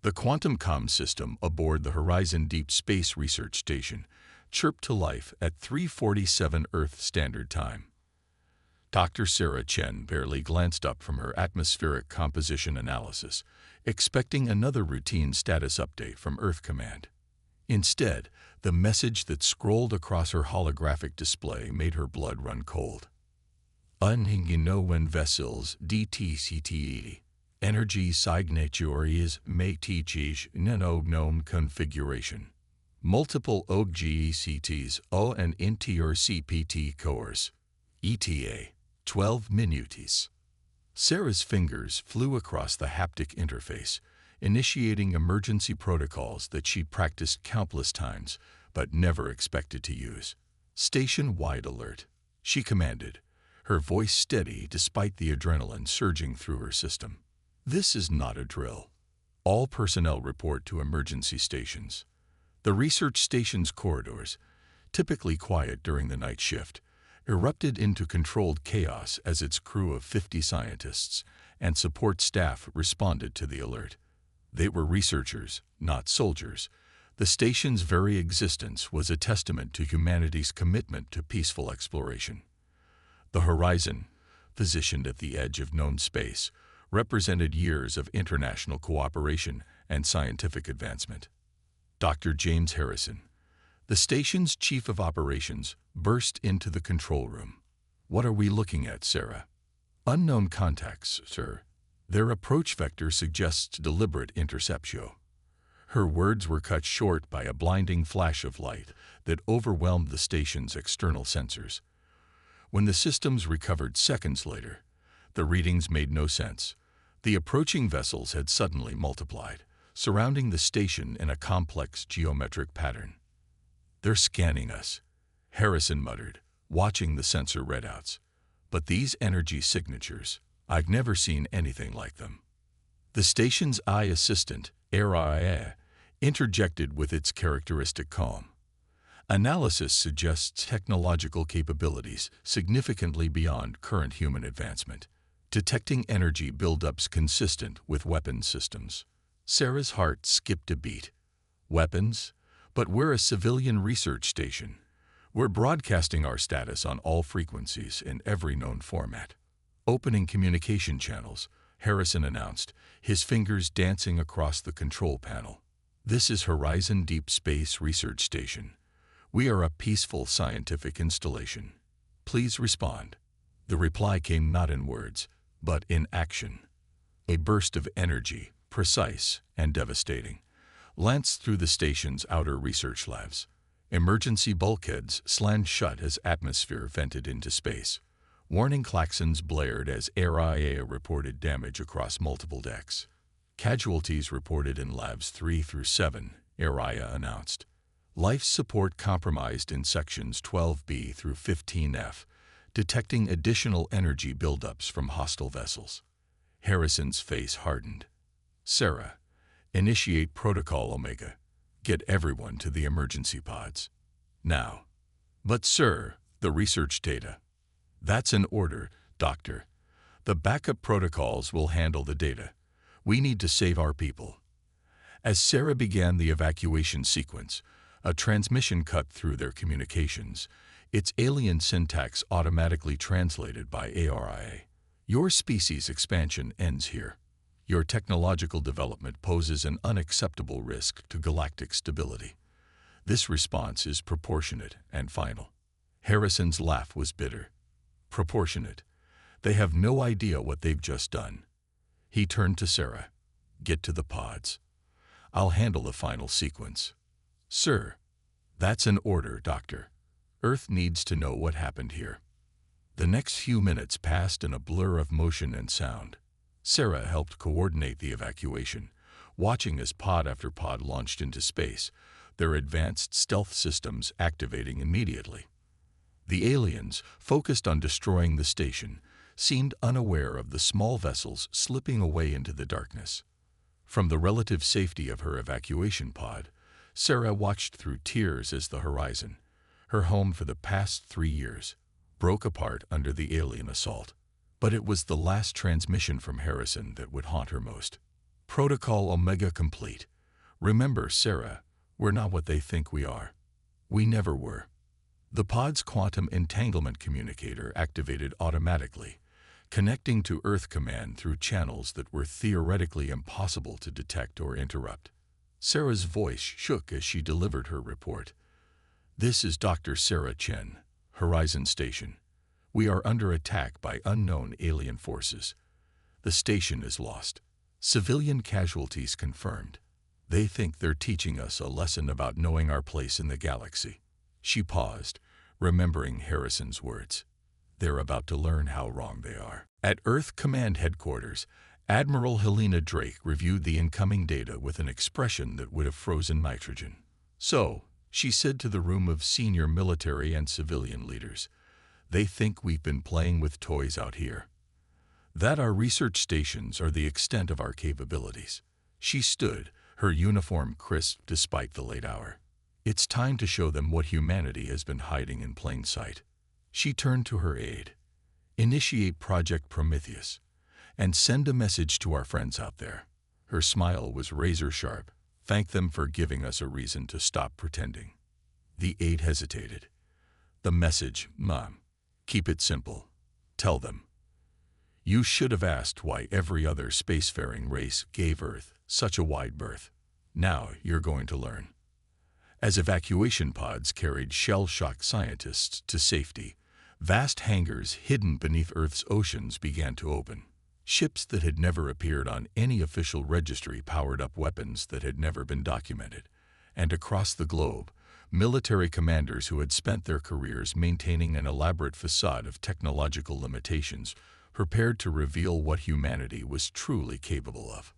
The quantum comm system aboard the Horizon Deep Space Research Station chirped to life at 3:47 Earth Standard Time. Dr. Sarah Chen barely glanced up from her atmospheric composition analysis, expecting another routine status update from Earth Command. Instead, the message that scrolled across her holographic display made her blood run cold. Unhinginowen vessels DTCTE. Energy signatures matich gnome configuration. Multiple OGECTs O and inter CPT cores. ETA 12 minutes. Sarah's fingers flew across the haptic interface, initiating emergency protocols that she practiced countless times but never expected to use. Station-wide alert, she commanded, her voice steady despite the adrenaline surging through her system. This is not a drill. All personnel report to emergency stations. The research station's corridors, typically quiet during the night shift, erupted into controlled chaos as its crew of 50 scientists and support staff responded to the alert. They were researchers, not soldiers. The station's very existence was a testament to humanity's commitment to peaceful exploration. The Horizon, positioned at the edge of known space, represented years of international cooperation and scientific advancement. Dr. James Harrison, the station's chief of operations, burst into the control room. "What are we looking at, Sarah?" "Unknown contacts, sir. Their approach vector suggests deliberate interception." Her words were cut short by a blinding flash of light that overwhelmed the station's external sensors. When the systems recovered seconds later, the readings made no sense. The approaching vessels had suddenly multiplied, surrounding the station in a complex geometric pattern. "They're scanning us," Harrison muttered, watching the sensor readouts. "But these energy signatures, I've never seen anything like them." The station's eye assistant, HFY, interjected with its characteristic calm. "Analysis suggests technological capabilities significantly beyond current human advancement, detecting energy buildups consistent with weapons systems." Sarah's heart skipped a beat. "Weapons? But we're a civilian research station. We're broadcasting our status on all frequencies in every known format." "Opening communication channels," Harrison announced, his fingers dancing across the control panel. "This is Horizon Deep Space Research Station. We are a peaceful scientific installation. Please respond." The reply came not in words, but in action. A burst of energy, precise and devastating, lanced through the station's outer research labs. Emergency bulkheads slammed shut as atmosphere vented into space. Warning klaxons blared as AIA reported damage across multiple decks. "Casualties reported in Labs 3 through 7, AIA announced. Life support compromised in sections 12B through 15F, detecting additional energy buildups from hostile vessels." Harrison's face hardened. "Sarah, initiate Protocol Omega. Get everyone to the emergency pods. Now." "But sir, the research data." "That's an order, Doctor. The backup protocols will handle the data. We need to save our people." As Sarah began the evacuation sequence, a transmission cut through their communications, its alien syntax automatically translated by ARIA. "Your species expansion ends here. Your technological development poses an unacceptable risk to galactic stability. This response is proportionate and final." Harrison's laugh was bitter. "Proportionate? They have no idea what they've just done." He turned to Sarah. "Get to the pods. I'll handle the final sequence." "Sir." "That's an order, Doctor. Earth needs to know what happened here." The next few minutes passed in a blur of motion and sound. Sarah helped coordinate the evacuation, watching as pod after pod launched into space, their advanced stealth systems activating immediately. The aliens, focused on destroying the station, seemed unaware of the small vessels slipping away into the darkness. From the relative safety of her evacuation pod, Sarah watched through tears as the Horizon, her home for the past 3 years, broke apart under the alien assault. But it was the last transmission from Harrison that would haunt her most. Protocol Omega complete. Remember, Sarah, we're not what they think we are. We never were. The pod's quantum entanglement communicator activated automatically, connecting to Earth Command through channels that were theoretically impossible to detect or interrupt. Sarah's voice shook as she delivered her report. This is Dr. Sarah Chen, Horizon Station. We are under attack by unknown alien forces. The station is lost. Civilian casualties confirmed. They think they're teaching us a lesson about knowing our place in the galaxy. She paused, remembering Harrison's words. They're about to learn how wrong they are. At Earth Command Headquarters, Admiral Helena Drake reviewed the incoming data with an expression that would have frozen nitrogen. So, she said to the room of senior military and civilian leaders, they think we've been playing with toys out here. That our research stations are the extent of our capabilities. She stood, her uniform crisp despite the late hour. It's time to show them what humanity has been hiding in plain sight. She turned to her aide. Initiate Project Prometheus, and send a message to our friends out there. Her smile was razor sharp. Thank them for giving us a reason to stop pretending. The aide hesitated. The message, Mom. Keep it simple. Tell them. You should have asked why every other spacefaring race gave Earth such a wide berth. Now you're going to learn. As evacuation pods carried shell-shocked scientists to safety, vast hangars hidden beneath Earth's oceans began to open. Ships that had never appeared on any official registry powered up weapons that had never been documented. And across the globe, military commanders who had spent their careers maintaining an elaborate facade of technological limitations prepared to reveal what humanity was truly capable of.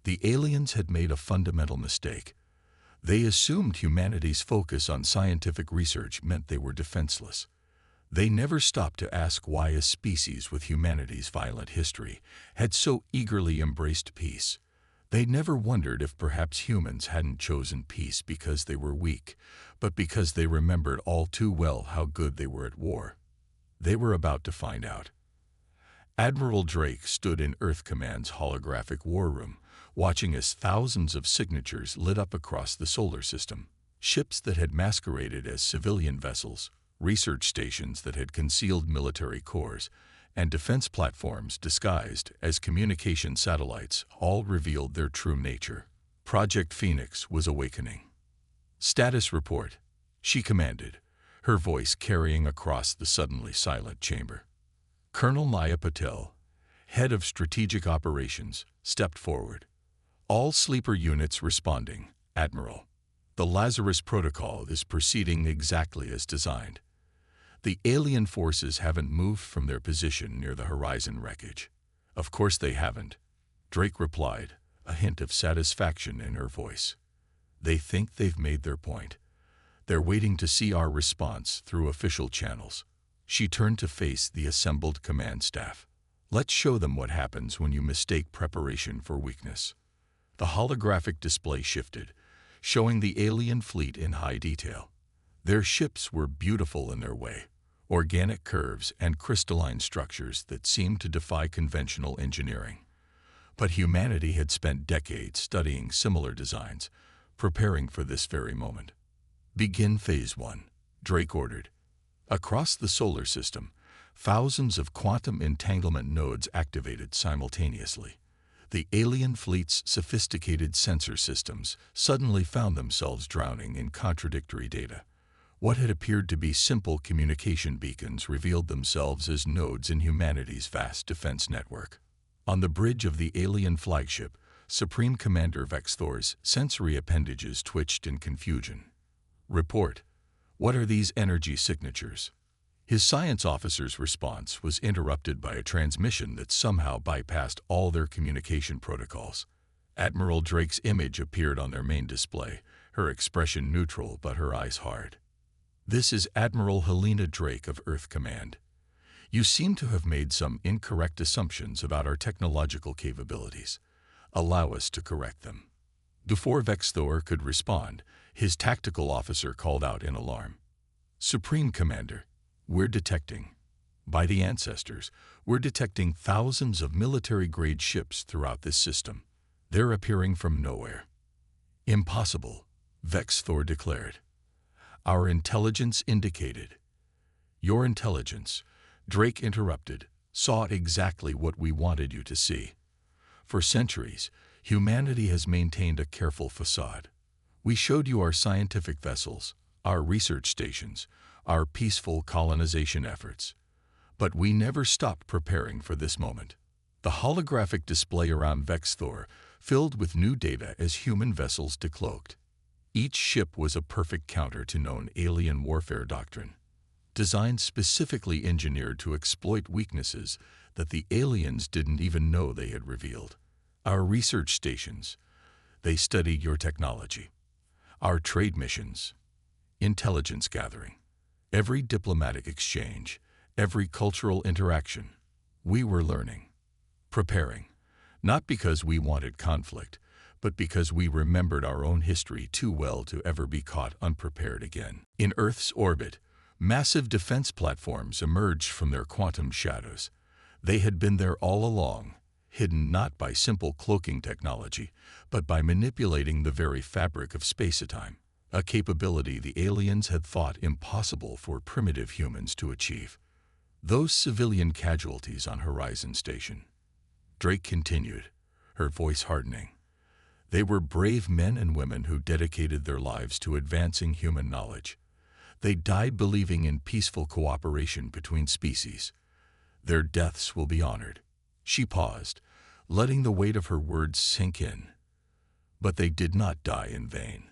The aliens had made a fundamental mistake. They assumed humanity's focus on scientific research meant they were defenseless. They never stopped to ask why a species with humanity's violent history had so eagerly embraced peace. They never wondered if perhaps humans hadn't chosen peace because they were weak, but because they remembered all too well how good they were at war. They were about to find out. Admiral Drake stood in Earth Command's holographic war room, watching as thousands of signatures lit up across the solar system. Ships that had masqueraded as civilian vessels, research stations that had concealed military cores, and defense platforms disguised as communication satellites all revealed their true nature. Project Phoenix was awakening. Status report, she commanded, her voice carrying across the suddenly silent chamber. Colonel Maya Patel, head of strategic operations, stepped forward. All sleeper units responding, Admiral. The Lazarus Protocol is proceeding exactly as designed. The alien forces haven't moved from their position near the horizon wreckage. Of course they haven't, Drake replied, a hint of satisfaction in her voice. They think they've made their point. They're waiting to see our response through official channels. She turned to face the assembled command staff. Let's show them what happens when you mistake preparation for weakness. The holographic display shifted, showing the alien fleet in high detail. Their ships were beautiful in their way, organic curves and crystalline structures that seemed to defy conventional engineering. But humanity had spent decades studying similar designs, preparing for this very moment. Begin Phase 1, Drake ordered. Across the solar system, thousands of quantum entanglement nodes activated simultaneously. The alien fleet's sophisticated sensor systems suddenly found themselves drowning in contradictory data. What had appeared to be simple communication beacons revealed themselves as nodes in humanity's vast defense network. On the bridge of the alien flagship, Supreme Commander Vexthor's sensory appendages twitched in confusion. Report. What are these energy signatures? His science officer's response was interrupted by a transmission that somehow bypassed all their communication protocols. Admiral Drake's image appeared on their main display, her expression neutral but her eyes hard. This is Admiral Helena Drake of Earth Command. You seem to have made some incorrect assumptions about our technological capabilities. Allow us to correct them. Before Vexthor could respond, his tactical officer called out in alarm. Supreme Commander, we're detecting. By the ancestors, we're detecting thousands of military-grade ships throughout this system. They're appearing from nowhere. Impossible, Vexthor declared. Our intelligence indicated. Your intelligence, Drake interrupted, saw exactly what we wanted you to see. For centuries, humanity has maintained a careful facade. We showed you our scientific vessels, our research stations, our peaceful colonization efforts. But we never stopped preparing for this moment. The holographic display around Vexthor filled with new data as human vessels decloaked. Each ship was a perfect counter to known alien warfare doctrine, designed specifically engineered to exploit weaknesses that the aliens didn't even know they had revealed. Our research stations, they studied your technology. Our trade missions, intelligence gathering, every diplomatic exchange, every cultural interaction, we were learning, preparing, not because we wanted conflict, but because we remembered our own history too well to ever be caught unprepared again. In Earth's orbit, massive defense platforms emerged from their quantum shadows. They had been there all along, hidden not by simple cloaking technology, but by manipulating the very fabric of space-time, a capability the aliens had thought impossible for primitive humans to achieve. Those civilian casualties on Horizon Station, Drake continued, her voice hardening. They were brave men and women who dedicated their lives to advancing human knowledge. They died believing in peaceful cooperation between species. Their deaths will be honored. She paused, letting the weight of her words sink in. But they did not die in vain.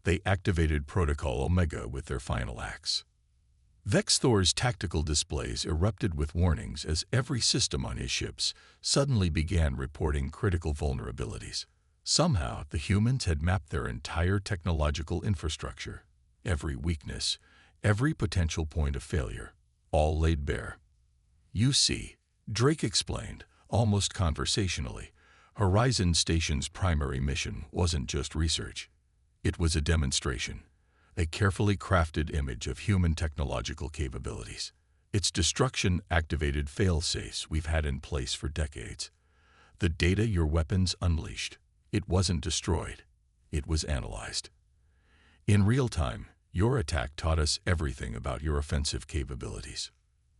They activated Protocol Omega with their final acts. Vexthor's tactical displays erupted with warnings as every system on his ships suddenly began reporting critical vulnerabilities. Somehow, the humans had mapped their entire technological infrastructure. Every weakness, every potential point of failure, all laid bare. You see, Drake explained, almost conversationally, Horizon Station's primary mission wasn't just research. It was a demonstration, a carefully crafted image of human technological capabilities. Its destruction activated fail-safes we've had in place for decades. The data your weapons unleashed, it wasn't destroyed, it was analyzed. In real time, your attack taught us everything about your offensive capabilities.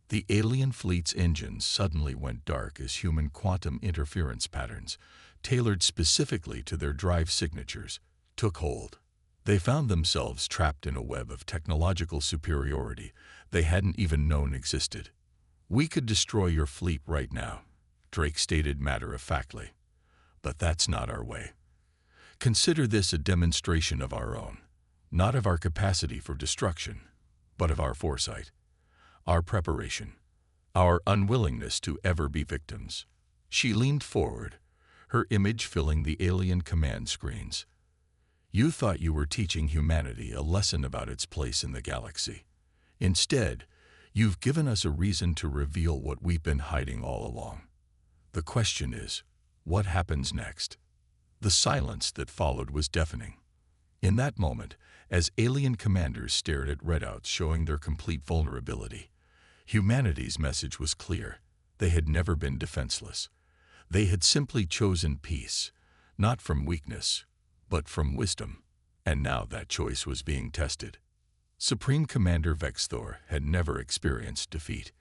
The alien fleet's engines suddenly went dark as human quantum interference patterns, tailored specifically to their drive signatures, took hold. They found themselves trapped in a web of technological superiority they hadn't even known existed. We could destroy your fleet right now, Drake stated matter-of-factly. But that's not our way. Consider this a demonstration of our own, not of our capacity for destruction, but of our foresight, our preparation, our unwillingness to ever be victims. She leaned forward, her image filling the alien command screens. You thought you were teaching humanity a lesson about its place in the galaxy. Instead, you've given us a reason to reveal what we've been hiding all along. The question is, what happens next? The silence that followed was deafening. In that moment, as alien commanders stared at readouts showing their complete vulnerability, humanity's message was clear. They had never been defenseless. They had simply chosen peace, not from weakness, but from wisdom. And now that choice was being tested. Supreme Commander Vexthor had never experienced defeat.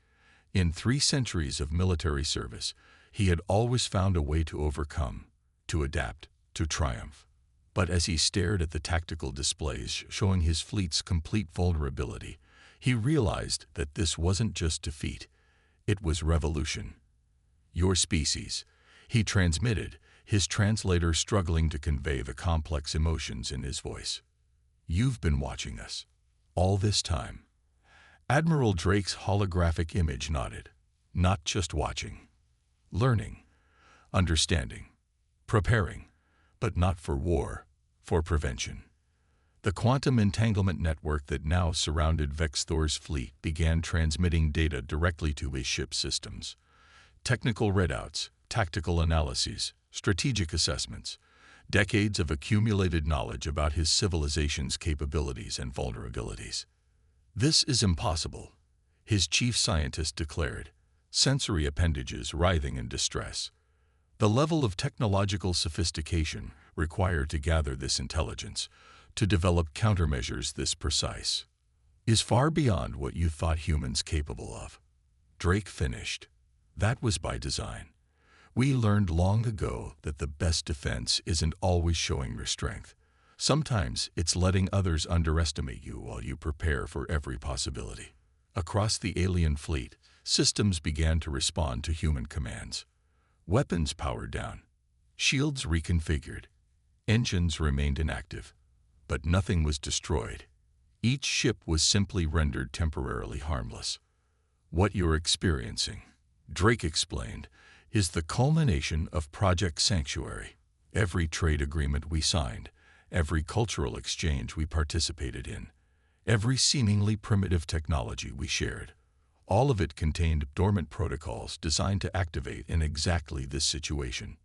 In 3 centuries of military service, he had always found a way to overcome, to adapt, to triumph. But as he stared at the tactical displays showing his fleet's complete vulnerability, he realized that this wasn't just defeat, it was revolution. Your species, he transmitted, his translator struggling to convey the complex emotions in his voice. You've been watching us, all this time. Admiral Drake's holographic image nodded, not just watching. Learning, understanding, preparing, but not for war, for prevention. The quantum entanglement network that now surrounded Vexthor's fleet began transmitting data directly to his ship's systems. Technical readouts, tactical analyses, strategic assessments, decades of accumulated knowledge about his civilization's capabilities and vulnerabilities. This is impossible, his chief scientist declared, sensory appendages writhing in distress. The level of technological sophistication required to gather this intelligence, to develop countermeasures this precise, is far beyond what you thought humans capable of. Drake finished. That was by design. We learned long ago that the best defense isn't always showing your strength. Sometimes it's letting others underestimate you while you prepare for every possibility. Across the alien fleet, systems began to respond to human commands. Weapons powered down, shields reconfigured, engines remained inactive, but nothing was destroyed. Each ship was simply rendered temporarily harmless. What you're experiencing, Drake explained, is the culmination of Project Sanctuary. Every trade agreement we signed, every cultural exchange we participated in, every seemingly primitive technology we shared, all of it contained dormant protocols designed to activate in exactly this situation.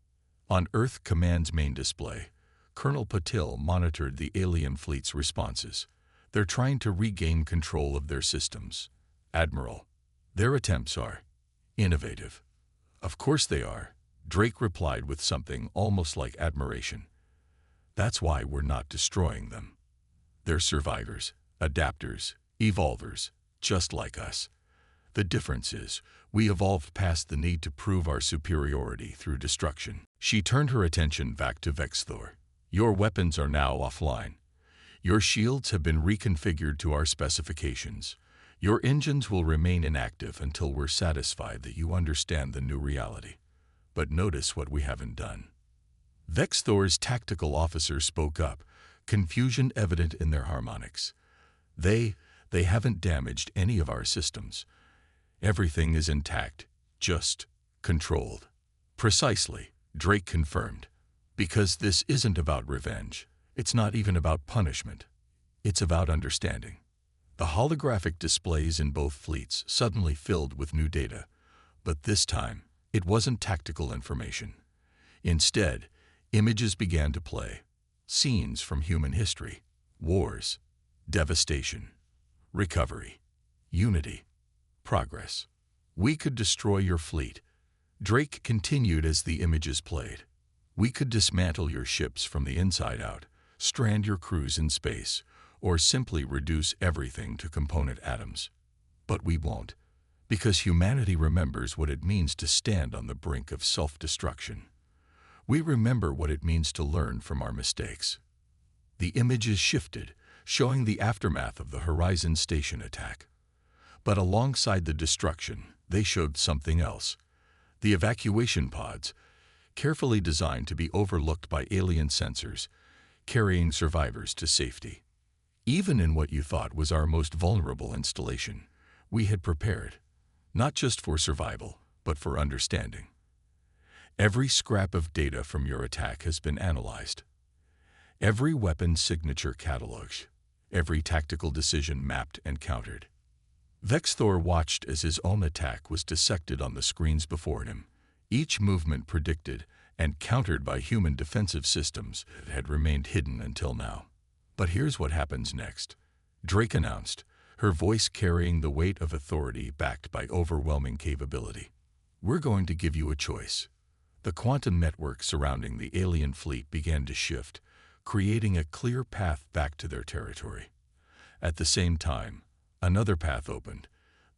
On Earth Command's main display, Colonel Patil monitored the alien fleet's responses. They're trying to regain control of their systems. Admiral, their attempts are innovative. Of course they are, Drake replied with something almost like admiration. That's why we're not destroying them. They're survivors, adapters, evolvers, just like us. The difference is, we evolved past the need to prove our superiority through destruction. She turned her attention back to Vexthor. Your weapons are now offline. Your shields have been reconfigured to our specifications. Your engines will remain inactive until we're satisfied that you understand the new reality. But notice what we haven't done. Vexthor's tactical officer spoke up, confusion evident in their harmonics. They haven't damaged any of our systems. Everything is intact, just controlled. Precisely, Drake confirmed. Because this isn't about revenge. It's not even about punishment. It's about understanding. The holographic displays in both fleets suddenly filled with new data, but this time, it wasn't tactical information. Instead, images began to play. Scenes from human history, wars, devastation, recovery, unity, progress. We could destroy your fleet. Drake continued as the images played. We could dismantle your ships from the inside out, strand your crews in space, or simply reduce everything to component atoms. But we won't, because humanity remembers what it means to stand on the brink of self-destruction. We remember what it means to learn from our mistakes. The images shifted, showing the aftermath of the Horizon Station attack. But alongside the destruction, they showed something else. The evacuation pods, carefully designed to be overlooked by alien sensors, carrying survivors to safety. Even in what you thought was our most vulnerable installation, we had prepared, not just for survival, but for understanding. Every scrap of data from your attack has been analyzed. Every weapon signature cataloged, every tactical decision mapped and countered. Vexthor watched as his own attack was dissected on the screens before him, each movement predicted and countered by human defensive systems that had remained hidden until now. But here's what happens next, Drake announced, her voice carrying the weight of authority backed by overwhelming capability. We're going to give you a choice. The quantum network surrounding the alien fleet began to shift, creating a clear path back to their territory. At the same time, another path opened,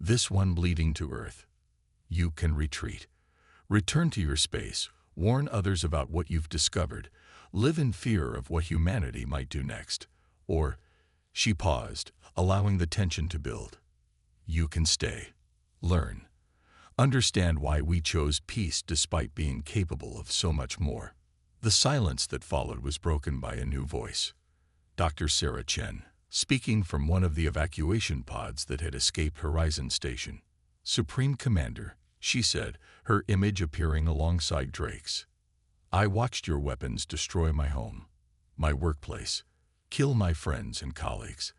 this one leading to Earth. You can retreat. Return to your space, warn others about what you've discovered, live in fear of what humanity might do next. Or, she paused, allowing the tension to build. You can stay. Learn. Understand why we chose peace despite being capable of so much more. The silence that followed was broken by a new voice. Dr. Sarah Chen, speaking from one of the evacuation pods that had escaped Horizon Station. Supreme Commander, she said, her image appearing alongside Drake's. I watched your weapons destroy my home, my workplace, kill my friends and colleagues.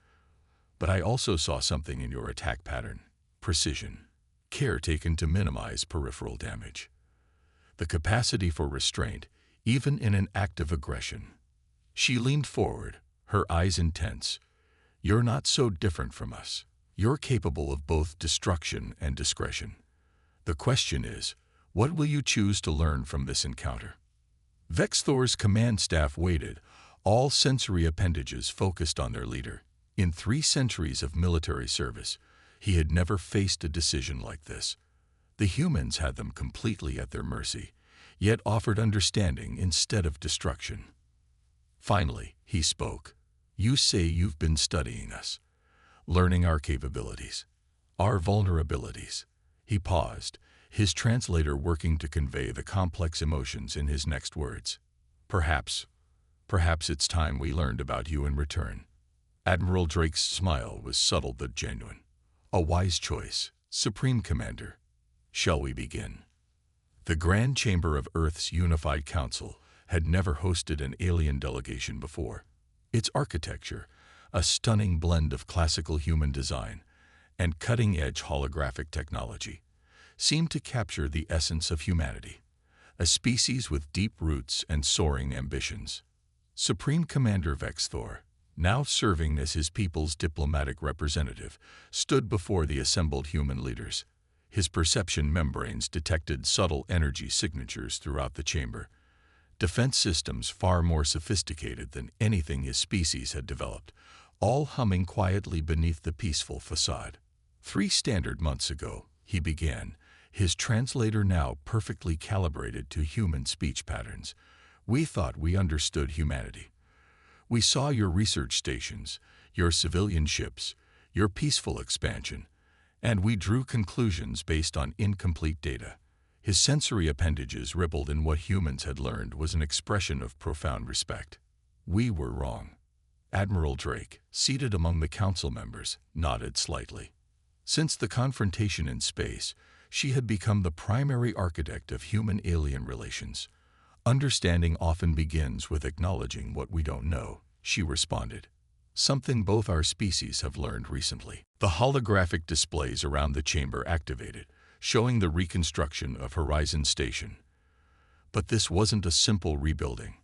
But I also saw something in your attack pattern, precision, care taken to minimize peripheral damage. The capacity for restraint, even in an act of aggression. She leaned forward, her eyes intense. You're not so different from us. You're capable of both destruction and discretion. The question is, What will you choose to learn from this encounter? Vexthor's command staff waited, all sensory appendages focused on their leader. In 3 centuries of military service, he had never faced a decision like this. The humans had them completely at their mercy, yet offered understanding instead of destruction. Finally, he spoke. You say you've been studying us, learning our capabilities, our vulnerabilities. He paused, his translator working to convey the complex emotions in his next words. Perhaps it's time we learned about you in return. Admiral Drake's smile was subtle but genuine. A wise choice, Supreme Commander. Shall we begin? The Grand Chamber of Earth's Unified Council had never hosted an alien delegation before. Its architecture, a stunning blend of classical human design and cutting-edge holographic technology, seemed to capture the essence of humanity, a species with deep roots and soaring ambitions. Supreme Commander Vexthor, now serving as his people's diplomatic representative, stood before the assembled human leaders. His perception membranes detected subtle energy signatures throughout the chamber, defense systems far more sophisticated than anything his species had developed, all humming quietly beneath the peaceful facade. 3 standard months ago, he began, his translator now perfectly calibrated to human speech patterns. We thought we understood humanity. We saw your research stations, your civilian ships, your peaceful expansion, and we drew conclusions based on incomplete data. His sensory appendages rippled in what humans had learned was an expression of profound respect. We were wrong. Admiral Drake, seated among the council members, nodded slightly. Since the confrontation in space, she had become the primary architect of human-alien relations. Understanding often begins with acknowledging what we don't know, she responded. Something both our species have learned recently. The holographic displays around the chamber activated, showing the reconstruction of Horizon Station. But this wasn't a simple rebuilding.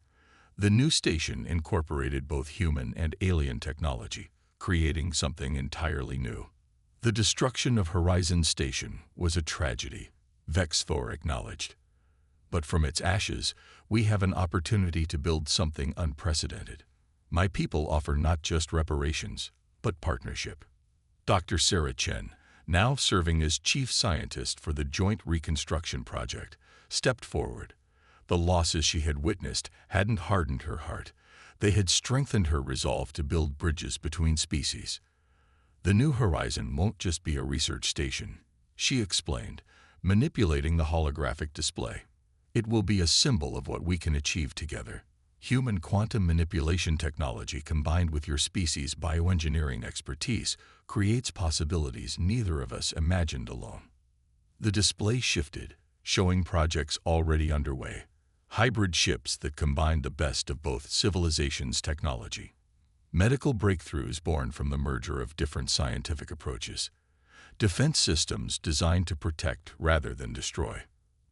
The new station incorporated both human and alien technology, creating something entirely new. The destruction of Horizon Station was a tragedy, Vexthor acknowledged. But from its ashes, we have an opportunity to build something unprecedented. My people offer not just reparations, but partnership. Dr. Sarah Chen, now serving as chief scientist for the Joint Reconstruction Project, stepped forward. The losses she had witnessed hadn't hardened her heart. They had strengthened her resolve to build bridges between species. The new horizon won't just be a research station, she explained, manipulating the holographic display. It will be a symbol of what we can achieve together. Human quantum manipulation technology combined with your species' bioengineering expertise creates possibilities neither of us imagined alone. The display shifted, showing projects already underway. Hybrid ships that combine the best of both civilizations' technology. Medical breakthroughs born from the merger of different scientific approaches. Defense systems designed to protect rather than destroy.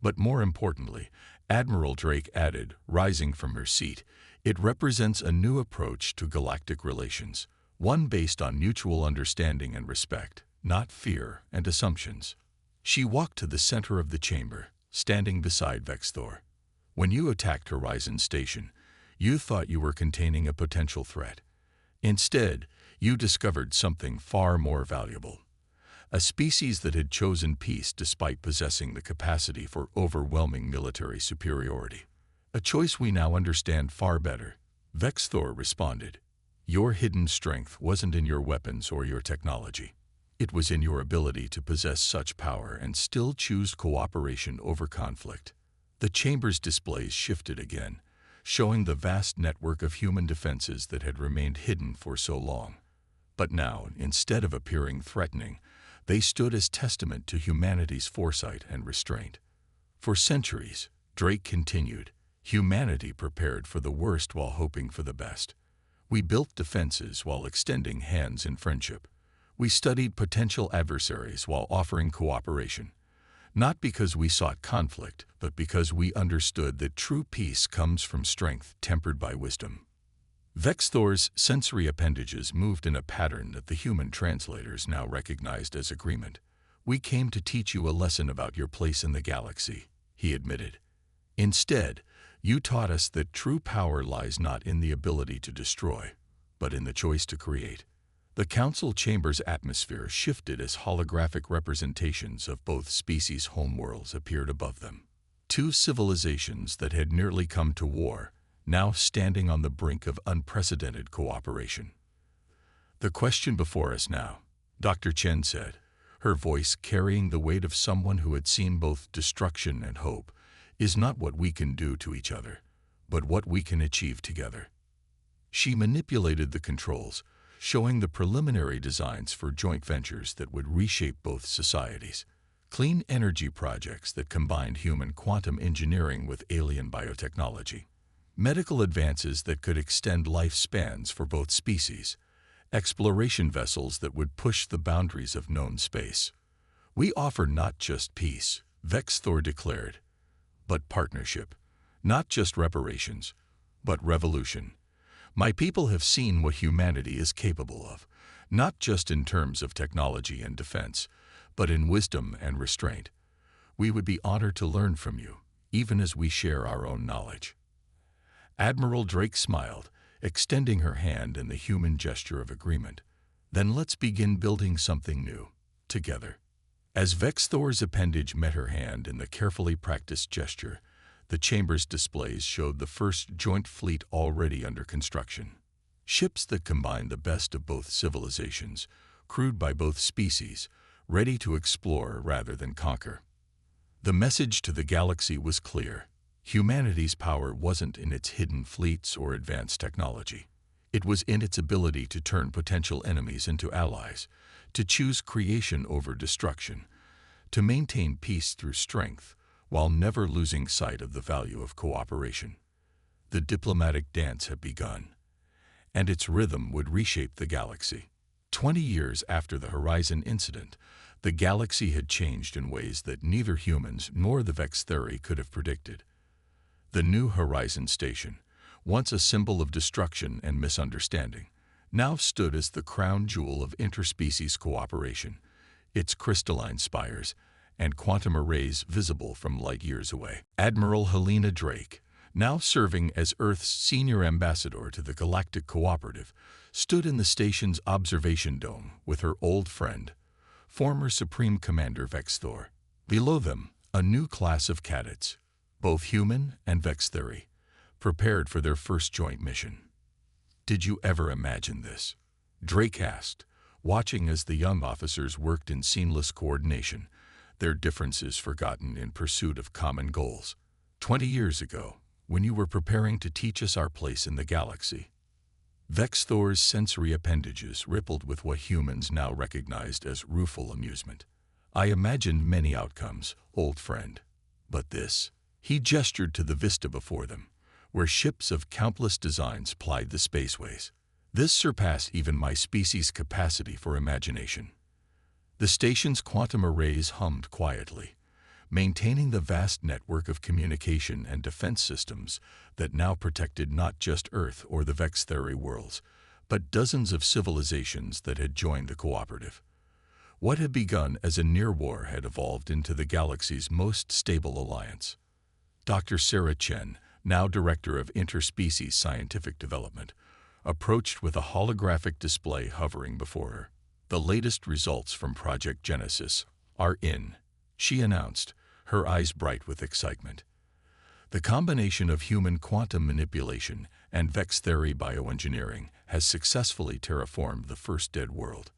But more importantly, Admiral Drake added, rising from her seat, it represents a new approach to galactic relations, one based on mutual understanding and respect, not fear and assumptions. She walked to the center of the chamber, standing beside Vexthor. When you attacked Horizon Station, you thought you were containing a potential threat. Instead, you discovered something far more valuable. A species that had chosen peace despite possessing the capacity for overwhelming military superiority. A choice we now understand far better. Vexthor responded. Your hidden strength wasn't in your weapons or your technology. It was in your ability to possess such power and still choose cooperation over conflict. The chamber's displays shifted again, showing the vast network of human defenses that had remained hidden for so long. But now, instead of appearing threatening, they stood as testament to humanity's foresight and restraint. For centuries, Drake continued, humanity prepared for the worst while hoping for the best. We built defenses while extending hands in friendship. We studied potential adversaries while offering cooperation. Not because we sought conflict, but because we understood that true peace comes from strength tempered by wisdom. Vexthor's sensory appendages moved in a pattern that the human translators now recognized as agreement. We came to teach you a lesson about your place in the galaxy, he admitted. "Instead, you taught us that true power lies not in the ability to destroy, but in the choice to create." The council chamber's atmosphere shifted as holographic representations of both species' homeworlds appeared above them. Two civilizations that had nearly come to war, now standing on the brink of unprecedented cooperation. "The question before us now," Dr. Chen said, her voice carrying the weight of someone who had seen both destruction and hope, "is not what we can do to each other, but what we can achieve together." She manipulated the controls, showing the preliminary designs for joint ventures that would reshape both societies. Clean energy projects that combined human quantum engineering with alien biotechnology. Medical advances that could extend lifespans for both species. Exploration vessels that would push the boundaries of known space. "We offer not just peace," Vexthor declared, "but partnership. Not just reparations, but revolution. My people have seen what humanity is capable of, not just in terms of technology and defense, but in wisdom and restraint. We would be honored to learn from you, even as we share our own knowledge." Admiral Drake smiled, extending her hand in the human gesture of agreement. "Then let's begin building something new, together." As Vexthor's appendage met her hand in the carefully practiced gesture, the chamber's displays showed the first joint fleet already under construction. Ships that combined the best of both civilizations, crewed by both species, ready to explore rather than conquer. The message to the galaxy was clear. Humanity's power wasn't in its hidden fleets or advanced technology. It was in its ability to turn potential enemies into allies, to choose creation over destruction, to maintain peace through strength, while never losing sight of the value of cooperation. The diplomatic dance had begun, and its rhythm would reshape the galaxy. 20 years after the Horizon incident, the galaxy had changed in ways that neither humans nor the Vextheri could have predicted. The new Horizon Station, once a symbol of destruction and misunderstanding, now stood as the crown jewel of interspecies cooperation, its crystalline spires and quantum arrays visible from light years away. Admiral Helena Drake, now serving as Earth's senior ambassador to the Galactic Cooperative, stood in the station's observation dome with her old friend, former Supreme Commander Vexthor. Below them, a new class of cadets, both human and Vextheri, prepared for their first joint mission. "Did you ever imagine this?" Drake asked, watching as the young officers worked in seamless coordination, their differences forgotten in pursuit of common goals. 20 years ago, when you were preparing to teach us our place in the galaxy." Vexthor's sensory appendages rippled with what humans now recognized as rueful amusement. "I imagined many outcomes, old friend. But this," he gestured to the vista before them, where ships of countless designs plied the spaceways. "This surpassed even my species' capacity for imagination." The station's quantum arrays hummed quietly, maintaining the vast network of communication and defense systems that now protected not just Earth or the Vextheri worlds, but dozens of civilizations that had joined the cooperative. What had begun as a near war had evolved into the galaxy's most stable alliance. Dr. Sarah Chen, now Director of Interspecies Scientific Development, approached with a holographic display hovering before her. "The latest results from Project Genesis are in," she announced, her eyes bright with excitement. "The combination of human quantum manipulation and Vextheri bioengineering has successfully terraformed the first dead world.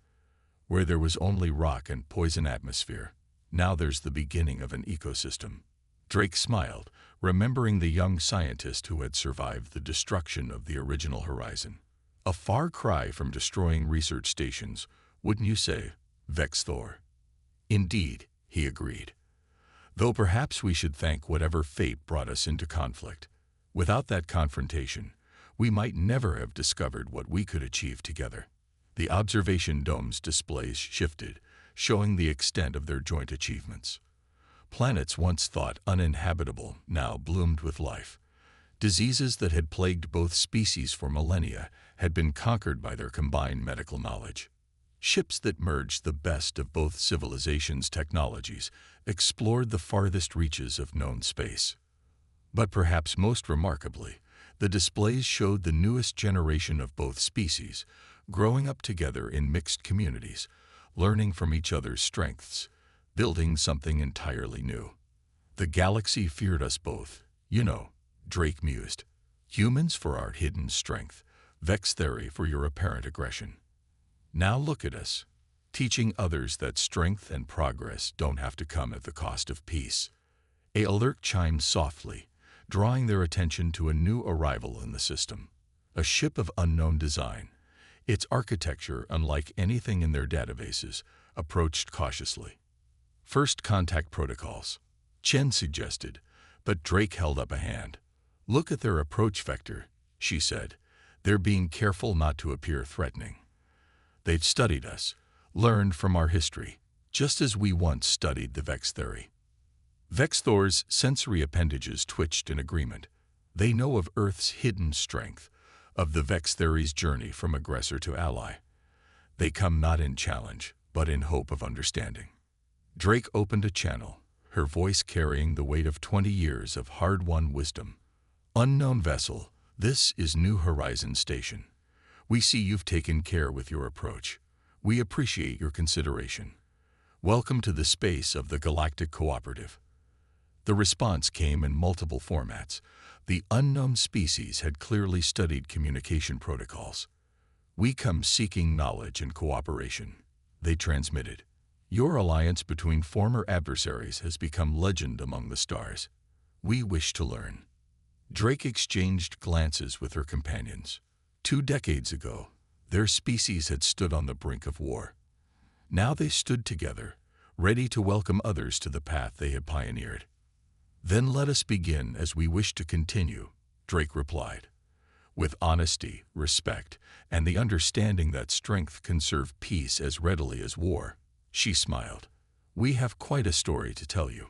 Where there was only rock and poison atmosphere, now there's the beginning of an ecosystem." Drake smiled, remembering the young scientist who had survived the destruction of the original Horizon. "A far cry from destroying research stations, wouldn't you say, Vexthor?" "Indeed," he agreed. "Though perhaps we should thank whatever fate brought us into conflict. Without that confrontation, we might never have discovered what we could achieve together." The observation dome's displays shifted, showing the extent of their joint achievements. Planets once thought uninhabitable now bloomed with life. Diseases that had plagued both species for millennia had been conquered by their combined medical knowledge. Ships that merged the best of both civilizations' technologies explored the farthest reaches of known space. But perhaps most remarkably, the displays showed the newest generation of both species, growing up together in mixed communities, learning from each other's strengths, building something entirely new. The galaxy feared us both, you know, Drake mused. Humans for our hidden strength, Vex theory for your apparent aggression. Now look at us, teaching others that strength and progress don't have to come at the cost of peace. A alert chimed softly, drawing their attention to a new arrival in the system. A ship of unknown design, its architecture unlike anything in their databases, approached cautiously. First contact protocols, Chen suggested, but Drake held up a hand. Look at their approach vector, she said. They're being careful not to appear threatening. They've studied us, learned from our history, just as we once studied the Vex theory. Vex Thor's sensory appendages twitched in agreement. They know of Earth's hidden strength, of the Vex theory's journey from aggressor to ally. They come not in challenge, but in hope of understanding. Drake opened a channel, her voice carrying the weight of 20 years of hard-won wisdom. Unknown vessel, this is New Horizon Station. We see you've taken care with your approach. We appreciate your consideration. Welcome to the space of the Galactic Cooperative. The response came in multiple formats. The unknown species had clearly studied communication protocols. We come seeking knowledge and cooperation, they transmitted. Your alliance between former adversaries has become legend among the stars. We wish to learn. Drake exchanged glances with her companions. 2 decades ago, their species had stood on the brink of war. Now they stood together, ready to welcome others to the path they had pioneered. Then let us begin as we wish to continue, Drake replied. With honesty, respect, and the understanding that strength can serve peace as readily as war, she smiled. We have quite a story to tell you.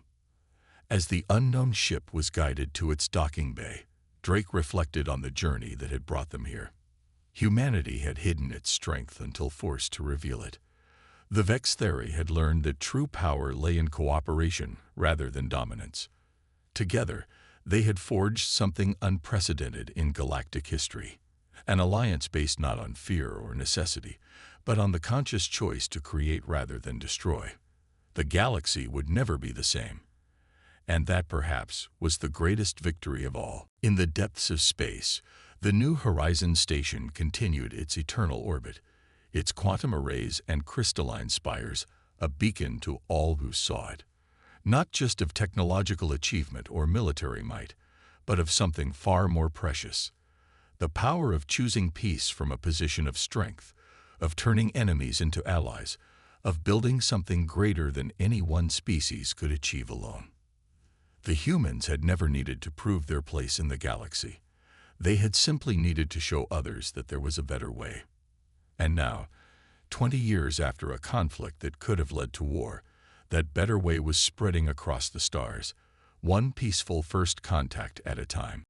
As the unknown ship was guided to its docking bay, Drake reflected on the journey that had brought them here. Humanity had hidden its strength until forced to reveal it. The Vex theory had learned that true power lay in cooperation rather than dominance. Together, they had forged something unprecedented in galactic history, an alliance based not on fear or necessity, but on the conscious choice to create rather than destroy. The galaxy would never be the same. And that perhaps was the greatest victory of all. In the depths of space, the New Horizon Station continued its eternal orbit, its quantum arrays and crystalline spires a beacon to all who saw it. Not just of technological achievement or military might, but of something far more precious. The power of choosing peace from a position of strength, of turning enemies into allies, of building something greater than any one species could achieve alone. The humans had never needed to prove their place in the galaxy. They had simply needed to show others that there was a better way. And now, 20 years after a conflict that could have led to war, that better way was spreading across the stars, one peaceful first contact at a time.